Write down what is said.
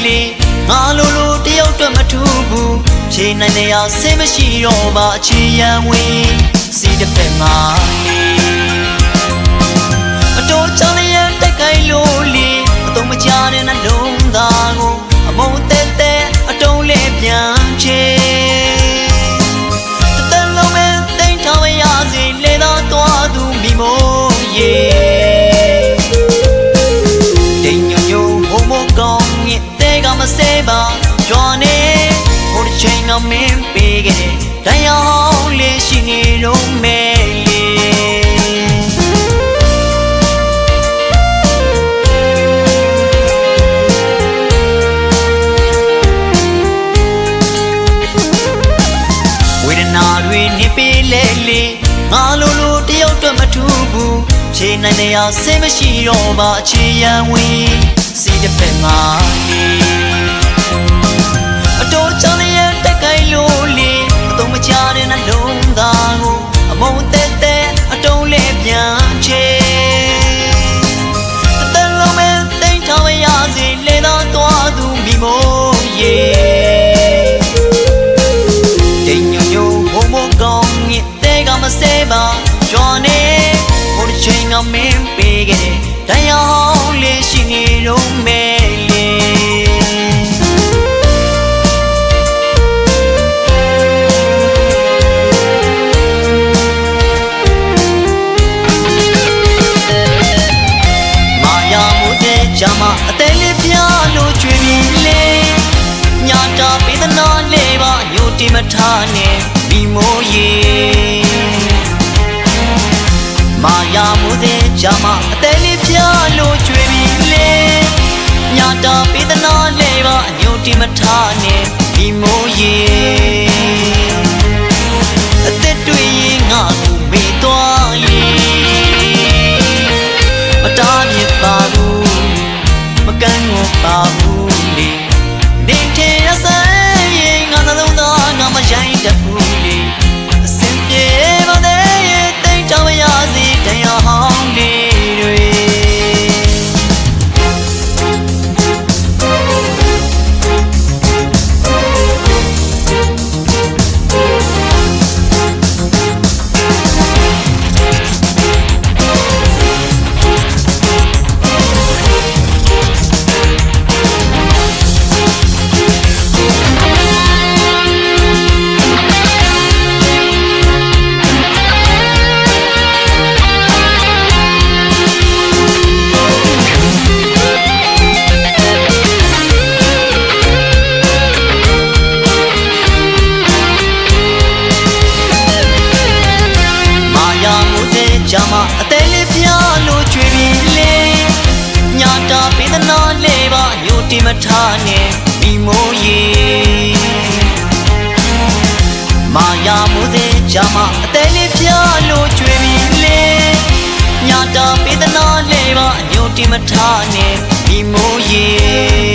လေငါလိုလိုတယောက်တော့မထူးဘူးဖြေနိုင်တဲ့အောင်စိတ်မရှိတော့ပါအချီရန်ဝင်စီတစ်ဖက်မှာလေအတော်ချလျက်တက်ခိုင်းလို့လေအတော့မကြတဲ့နှလုံးသားကိုအမုန်းတဲတဲအတုံးလေးပြန်ချေတသက်လုံးပဲတိမ်ထားမရစေလေသာသွားသူမိမို့ရေတိမ်ညုံညုံဘုံဘုံကောင်းမြစ်တဲကမစဲပါကြွားနေဟိုတစ်ချိန်ကမင်းပေးခဲ့တဲ့တရားလေးရှိနေတော့မဲလေဝေဒနာတွေနေပေးလေလေငါလိုလိုတယောက်တော့မထူးဘူးဖြေနိုင်တဲ့အောင်စိတ်မရှိတော့ပါအချီရန်ဝင်စီတစ်ဖက်မှာလေအတော်ချလျက်တက်ခိုင်းလို့လေအတော့မကြတဲ့နှလုံးသားကိုအမုန်းတဲတဲအတုံးလေးပြန်ချေတသက်လုံးပဲတိမ်ထားမရစေလေသာသွားသူမိမို့ရေတိမ်ညုံညုံဘုံဘုံကောင်းမြစ်တဲကမစဲပါကြွားနေဟိုတစ်ချိန်ကမင်းပေးခဲ့တဲ့တရားလေးရှိနေတော့မဲလေကြမအသေးလေးပြလို့ကျွေးပြီးလေညာတာပေးသနာလေးပါညိုတိမထားနဲ့ဒီမိုးရေမာယာမိုးတဲ့ကြမအသေးလေးပြလို့ကျွေးပြီးလေညာတာပေးသနာလေးပါညိုတိမထားနဲ့ဒီမိုးရေအသက်တွေရင်ငါကိုမေ့သွားလေမတားမြစ်ပါဘူးမကန်ကိုပါဘူးလေနေထဲရဆိုင်ရင်ငါနှလုံးသားငါမရိုင်းတတ်ဘူးလေအစင်ပြေပါတဲ့တိတ်တောင်ရစီတရားဟောင်းလေးတွေကြမအသေးလေးပြလို့ကျွေးပြီးလေညာတာပေးသနာလေးပါညိုတိမထားနဲ့ဒီမိုးရေမာယာမိုးတဲ့ကြမအသေးလေးပြလို့ကျွေးပြီးလေညာတာပေးသနာလေးပါညိုတိမထားနဲ့ဒီမိုးရေ